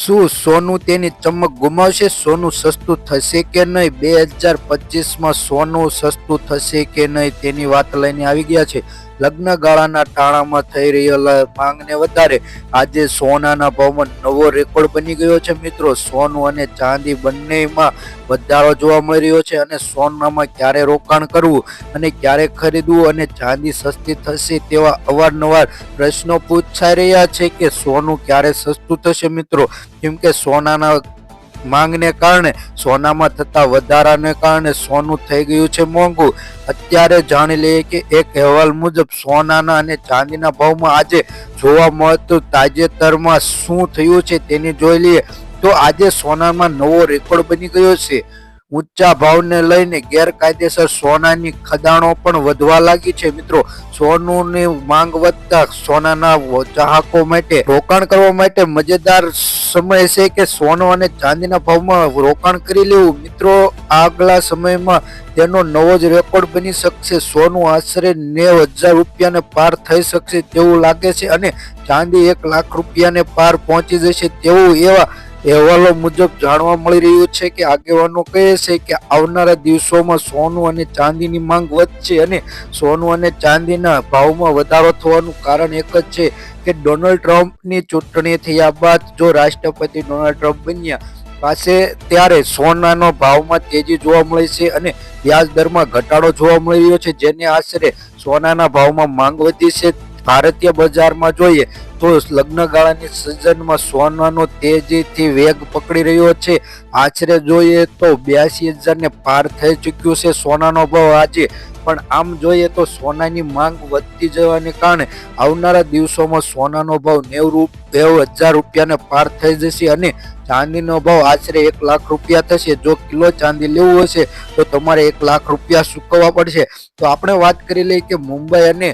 શું સોનું તેની ચમક ગુમાવશે? સોનું સસ્તું થશે કે નહીં? 2025માં સોનું સસ્તું થશે કે નહીં તેની વાત લઈને આવી ગયા છે. લગ્ન ગાળાના ટાણામાં થઈ રહેલા માંગને વધારે આજે સોનાના ભાવમાં નવો રેકોર્ડ બની ગયો છે. મિત્રો, સોનું અને ચાંદી બંનેમાં વધારો જોવા મળી રહ્યો છે અને સોનામાં ક્યારે રોકાણ કરવું અને ક્યારે ખરીદવું અને ચાંદી સસ્તી થશે તેવા અવારનવાર પ્રશ્નો પૂછાઈ રહ્યા છે કે સોનું ક્યારે સસ્તું થશે. મિત્રો, કેમ કે સોનાના માંગને કારણે સોનામાં થતા વધારાને કારણે સોનું થઈ ગયું છે મોંઘું. અત્યારે જાણી લઈએ કે એક અહેવાલ મુજબ સોનાના અને ચાંદીના ભાવમાં આજે જોવા મળતું તાજેતરમાં શું થયું છે તેની જોઈ લઈએ તો આજે સોનામાં નવો રેકોર્ડ બની ગયો છે. ઊંચા ભાવને લઈને ગેરકાયદેસર સોનાની ખદાણો પણ વધવા લાગી છે. મિત્રો, સોનુની માંગ વધતા સોનાના ચાહકો માટે રોકાણ કરવા માટે મજેદાર સમય છે કે સોનું અને ચાંદીના ભાવમાં રોકાણ કરી લેવું. મિત્રો, આગલા સમયમાં તેનો નવો જ રેકોર્ડ બની શકશે. સોનું આશરે 90,000 રૂપિયાને પાર થઈ શકશે તેવું લાગે છે અને ચાંદી 1 લાખ રૂપિયાને પાર પહોંચી જશે તેવું એવા અહેવાલો મુજબ જાણવા મળી રહ્યું છે કે આગેવાનો કહે છે કે આવનારા દિવસોમાં સોનું અને ચાંદીની માંગ વધશે અને સોનું અને ચાંદીના ભાવમાં વધારો થવાનું કારણ એક જ છે કે ડોનાલ્ડ ટ્રમ્પની ચૂંટણી થયા બાદ જો રાષ્ટ્રપતિ ડોનાલ્ડ ટ્રમ્પ બન્યા પાસે ત્યારે સોનાનો ભાવમાં તેજી જોવા મળી છે અને વ્યાજ દરમાં ઘટાડો જોવા મળી રહ્યો છે, જેને આશરે સોનાના ભાવમાં માંગ વધી છે. ભારતીય બજારમાં જોઈએ તો લગ્નગાળાની સિઝનમાં સોનાનો તેજીથી વેગ પકડી રહ્યો છે. આશરે જોઈએ તો 82,000 ને પાર થઈ ચૂક્યું છે સોનાનો ભાવ આજે. પણ આમ જોઈએ તો સોનાની માંગ વધતી જવાને કારણે આવનારા દિવસોમાં સોનાનો ભાવ 90,000 રૂપિયાને પાર થઈ જશે અને ચાંદીનો ભાવ આશરે 1 લાખ રૂપિયા થશે. જો કિલો ચાંદી લેવું હશે તો તમારે 1 લાખ રૂપિયા ચૂકવવા પડશે. તો આપણે વાત કરી લઈએ કે મુંબઈ અને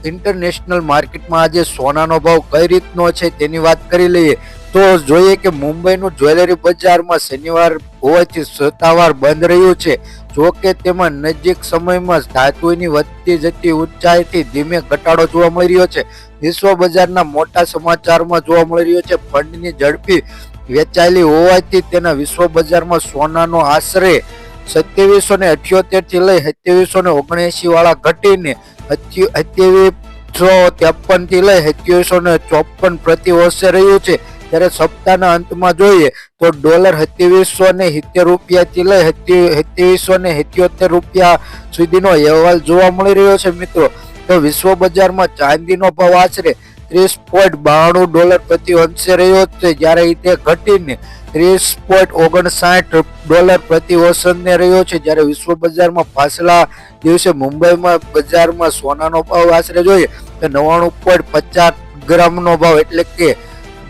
ઇન્ટરનેશનલ માર્કેટમાં આજે સોનાનો ભાવ કઈ રીતનો છે તેની વાત કરી લઈએ તો જોઈએ કે મુંબઈનું જ્વેલરી બજારમાં શનિવાર હોવાથી સત્તાવાર બંધ રહ્યું છે. જો કે તેમાં નજીક સમયમાં ધાતુની વધતી જતી ઊંચાઈથી ધીમે ઘટાડો જોવા મળી રહ્યો છે. વિશ્વ બજારના મોટા સમાચારમાં જોવા મળી રહ્યો છે ફંડની ઝડપી વેચાયેલી હોવાથી તેના વિશ્વ બજારમાં સોનાનો આશરે 2778 થી લઈ 2779 વાળા ઘટીને 2753 થી લઈ 2754 પ્રતિ વર્ષે રહ્યું છે. ત્યારે સપ્તાહના અંતમાં જોઈએ તો ડોલર 2770 રૂપિયાથી લઈ 2777 રૂપિયા સુધીનો અહેવાલ જોવા મળી રહ્યો છે. મિત્રો, તો વિશ્વ બજારમાં ચાંદીનો ભાવ આશરે $30.92 પ્રતિ અંશે રહ્યો છે, જ્યારે તે ઘટીને $30.59 પ્રતિ ઓસનને રહ્યો છે. જ્યારે વિશ્વ બજારમાં પાછલા દિવસે મુંબઈમાં બજારમાં સોનાનો ભાવ આશરે જોઈએ તો 99.50 ગ્રામનો ભાવ એટલે કે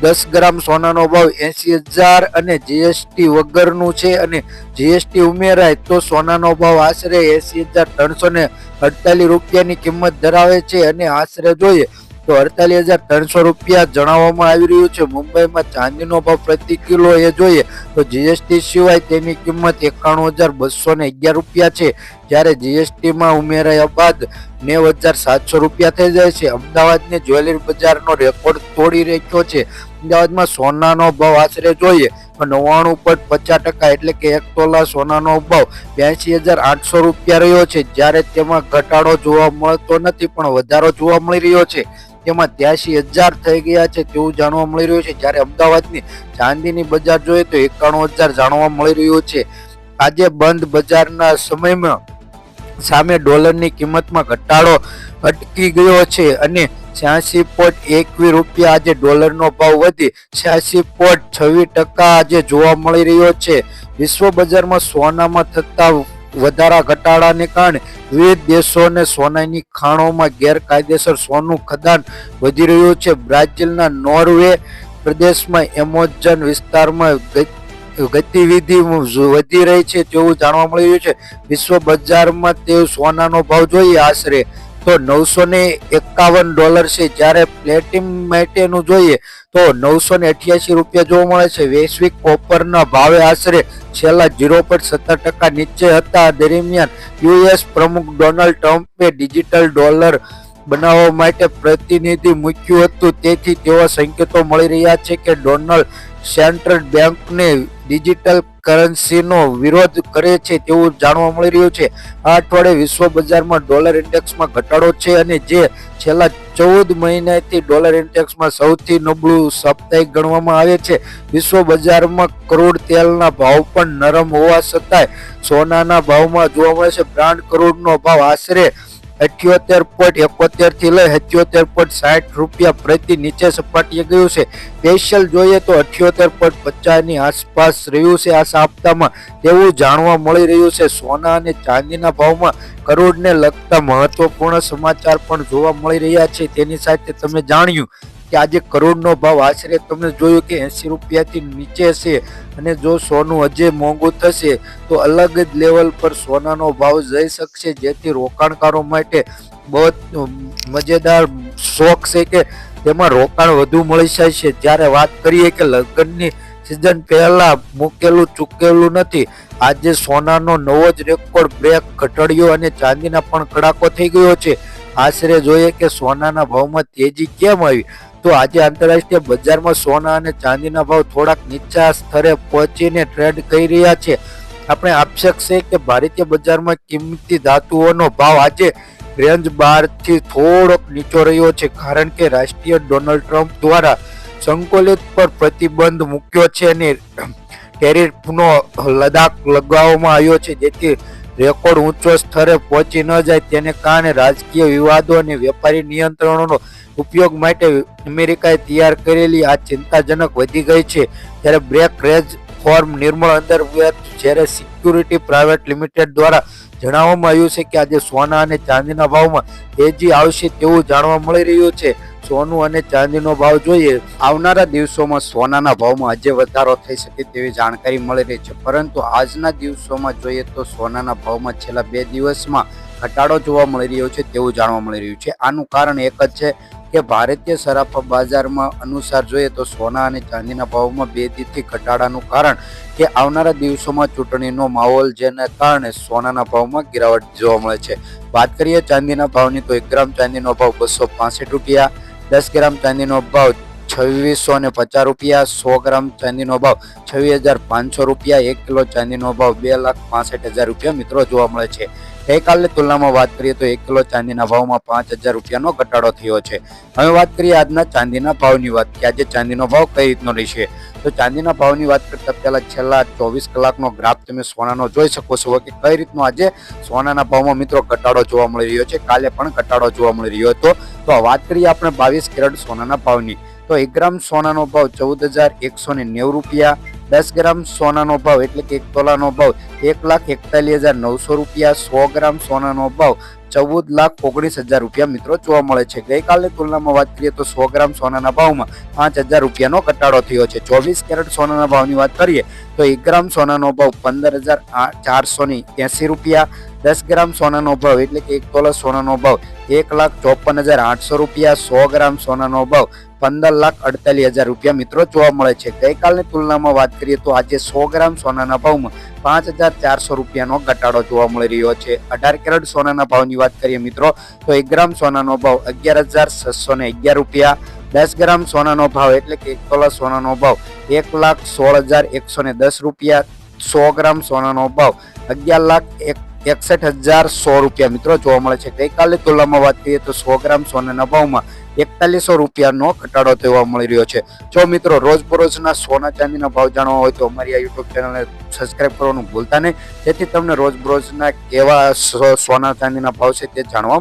10 ગ્રામ સોનાનો ભાવ 80,000 અને જીએસટી વગરનું છે અને જીએસટી ઉમેરાય તો સોનાનો ભાવ આશરે 80,348 રૂપિયાની કિંમત ધરાવે છે અને આશરે જોઈએ તો 48,300 રૂપિયા જણાવવામાં આવી રહ્યું છે. મુંબઈમાં ચાંદીનો ભાવ પ્રતિ કિલો એ જોઈએ તો જીએસટી સિવાય તેની કિંમત 91,211 રૂપિયા છે, જ્યારે જીએસટીમાં ઉમેરાયા બાદ 90,700 રૂપિયા થઈ જાય છે. અમદાવાદની જ્વેલરી બજારનો રેકોર્ડ તોડી રાખ્યો છે. અમદાવાદમાં સોનાનો ભાવ આશરે જોઈએ તો 99.50% એટલે કે 1 તોલા સોનાનો ભાવ 82,800 રૂપિયા રહ્યો છે, જ્યારે તેમાં ઘટાડો જોવા મળતો નથી પણ વધારો જોવા મળી રહ્યો છે. તેમાં 83,000 થઈ ગયા છે તેવું જાણવા મળી રહ્યું છે. જ્યારે અમદાવાદની ચાંદીની બજાર જોઈએ તો 91,000 જાણવા મળી રહ્યું છે. આજે બંધ બજારના સમયમાં સામે ડોલરની કિંમતમાં ઘટાડો અટકી ગયો છે અને 86.21 રૂપિયા આજે ડોલરનો ભાવ વધી 86.26% આજે જોવા મળી રહ્યો છે. વિશ્વ બજારમાં સોનામાં થતા વધારા ઘટાડાને કારણે વિવિધ દેશોને સોનાની ખાણોમાં ગેરકાયદેસર સોનું ખદાન વધી રહ્યું છે. બ્રાઝિલના નોર્વે પ્રદેશમાં એમેઝોન વિસ્તારમાં ગતિવિધિ વધી રહી છે તેવું જાણવા મળી રહ્યું છે. વિશ્વ બજારમાં તે સોનાનો ભાવ જોઈએ આશરે તો $951 છે, જ્યારે પ્લેટિનમ માટેનું જોઈએ તો 988 રૂપિયા જોવા મળે છે. વૈશ્વિક કોપરના ભાવે આશરે છેલ્લા 0.17% નીચે હતા. દરમિયાન યુએસ પ્રમુખ ડોનાલ્ડ ટ્રમ્પે ડિજિટલ ડોલર બનાવવા માટે પ્રતિનિધિ મૂક્યું હતું. તેથી તેવા સંકેતો મળી રહ્યા છે કે ડોનાલ્ડ સેન્ટ્રલ બેંકને ડિજિટલ કરન્સીનો વિરોધ કરે છે તેવું જાણવા મળી રહ્યું છે. આ અઠવાડિયે વિશ્વ બજારમાં ડોલર ઇન્ડેક્સમાં ઘટાડો છે અને જે છેલ્લા 14 મહિનાથી ડોલર ઇન્ડેક્સમાં સૌથી નબળું સાપ્તાહિક ગણવામાં આવે છે. વિશ્વ બજારમાં ક્રૂડ તેલના ભાવ પણ નરમ હોવા છતાંય સોનાના ભાવમાં જોવા મળે છે. બ્રાન્ડ ક્રૂડનો ભાવ આશરે 78.71 થી લઈ 77.60 રૂપિયા પ્રતિ નીચે સપાટીએ ગયું છે. સ્પેશિયલ જોઈએ તો 78.50 ની આસપાસ રહ્યું છે આ સપ્તાહમાં તેવું જાણવા મળી રહ્યું છે. સોના અને ચાંદીના ભાવમાં ક્રૂડને લગતા મહત્વપૂર્ણ સમાચાર પણ જોવા મળી રહ્યા છે. તેની સાથે તમે જાણ્યું કે આજે ક્રૂડનો ભાવ આશરે તમે જોયું કે 80 રૂપિયાથી નીચે છે અને જો સોનું હજે મોંઘું થશે તો અલગ જ લેવલ પર સોનાનો ભાવ જઈ શકશે, જેથી રોકાણકારો માટે બહુ મજેદાર શોખ છે કે તેમાં રોકાણ વધુ મળી જાય છે. જ્યારે વાત કરીએ કે લગ્નની સિઝન પહેલા મૂકેલું ચૂકેલું નથી, આજે સોનાનો નવો જ રેકોર્ડ બ્રેક ઘટાડ્યો અને ચાંદીના પણ કડાકો થઈ ગયો છે. આશરે જોઈએ કે સોનાના ભાવમાં તેજી કેમ આવી, તો આજે આંતરરાષ્ટ્રીય બજારમાં સોના અને ચાંદીના ભાવ થોડાક નીચા સ્તરે પહોંચીને ટ્રેડ કરી રહ્યા છે. આપણે આક્ષેપ છે કે ભારતીય બજારમાં કિંમતી ધાતુઓનો ભાવ આજે રેન્જ 12 થી થોડોક નીચો રહ્યો છે, કારણ કે રાષ્ટ્રીય ડોનાલ્ડ ટ્રમ્પ દ્વારા સંકલિત પર પ્રતિબંધ મૂક્યો છે અને ટેરિફનો લદાખ લગાવવામાં આવ્યો છે, જેથી રેકોર્ડ ઊંચો સ્તરે પહોંચી ન જાય. તેને કારણે રાજકીય વિવાદો અને વેપારી નિયંત્રણોનો ઉપયોગ માટે અમેરિકાએ તૈયાર કરેલી આ ચિંતાજનક વધી ગઈ છે. ત્યારે બ્રેક રેજ ફોર્મ નિર્મળ અંતર્ગત જ્યારે સિક્યુરિટી પ્રાઇવેટ લિમિટેડ દ્વારા જણાવવામાં આવ્યું છે કે આજે સોના અને ચાંદીના ભાવમાં તેજી આવશે તેવું જાણવા મળી રહ્યું છે. સોનું અને ચાંદીનો ભાવ જોઈએ, આવનારા દિવસોમાં સોનાના ભાવમાં આજે વધારો થઈ શકે તેવી જાણકારી મળી રહી છે, પરંતુ આજના દિવસોમાં જોઈએ તો સોનાના ભાવમાં છેલ્લા 2 દિવસમાં ઘટાડો જોવા મળી રહ્યો છે તેવું જાણવા મળી રહ્યું છે. આનું કારણ એક જ છે કે ભારતીય સરાફા બજારમાં અનુસાર જોઈએ તો સોના અને ચાંદીના ભાવમાં 2 દિવસથી ઘટાડાનું કારણ કે આવનારા દિવસોમાં ચૂંટણીનો માહોલ, જેના કારણે સોનાના ભાવમાં ગિરાવટ જોવા મળે છે. વાત કરીએ ચાંદીના ભાવની તો 1 ગ્રામ ચાંદીનો ભાવ 265 રૂપિયા, 10 ગ્રામ ચાંદીનો ભાવ 2650 રૂપિયા, 100 ગ્રામ ચાંદીનો ભાવ 26,500 રૂપિયા, 1 કિલો ચાંદીનો ભાવ 2,65,000 રૂપિયા મિત્રો જોવા મળે છે. ગઈકાલની તુલનામાં વાત કરીએ તો 1 કિલો ચાંદીના ભાવમાં 5,000 રૂપિયાનો ઘટાડો થયો છે. હવે વાત કરીએ આજના ચાંદીના ભાવની વાત કે આજે ચાંદીનો ભાવ કઈ રીતનો રહેશે. તો ચાંદીના ભાવની વાત કરતા પહેલા છેલ્લા 24 કલાકનો ગ્રાફ તમે સોનાનો જોઈ શકો છો કે કઈ રીતનો આજે સોનાના ભાવમાં મિત્રો ઘટાડો જોવા મળી રહ્યો છે. કાલે પણ ઘટાડો જોવા મળી રહ્યો હતો. તો વાત કરીએ આપણે 22 કેરેટ સોનાના ભાવની તો 1 ગ્રામ સોનાનો ભાવ 14,190 રૂપિયા, 10 ગ્રામ સોનાનો ભાવ એટલે કે 1 તોલાનો ભાવ 1,41,900 રૂપિયા, 100 ગ્રામ સોનાનો ભાવ 14,19,000 રૂપિયા મિત્રો જોવા મળે છે. ગઈકાલની તુલનામાં વાત કરીએ તો 100 ગ્રામ સોનાના ભાવમાં 5,000 રૂપિયાનો ઘટાડો થયો છે. 24 કેરેટ સોનાના ભાવની વાત કરીએ તો 1 ગ્રામ સોનાનો ભાવ 15,480 રૂપિયા, 10 ગ્રામ સોનાનો ભાવ એટલે કે 1 તોલા સોનાનો ભાવ 1,54,800 રૂપિયા, 100 ગ્રામ સોનાનો ભાવ 15,48,000 રૂપિયા મિત્રો જોવા મળે છે. ગઈકાલની તુલનામાં વાત કરીએ તો આજે 100 ગ્રામ સોનાના ભાવમાં 5,400 રૂપિયાનો ઘટાડો જોવા મળી રહ્યો છે. 18 કેરેટ સોનાના ભાવની વાત કરીએ મિત્રો તો 1 ગ્રામ સોનાનો ભાવ 11,611 રૂપિયા, 10 ગ્રામ સોનાનો ભાવ એટલે કે 1 તોલા સોનાનો ભાવ 1,16,110 રૂપિયા, 100 ગ્રામ સોનાનો ભાવ 11,61,100 રૂપિયા મિત્રો જોવા મળે છે. ગઈકાલની તુલનામાં વાત કરીએ તો 100 ગ્રામ સોનાના ભાવમાં 4100 રૂપિયાનો ઘટાડો જોવા મળી રહ્યો છે. જો મિત્રો રોજબરોજના સોના ચાંદીના ભાવ જાણવા હોય તો અમારી આ યુટ્યુબ ચેનલને સબસ્ક્રાઇબ કરવાનું ભૂલતા નહીં, જેથી તમને રોજબરોજના કેવા સોના ચાંદીના ભાવ છે તે જાણવા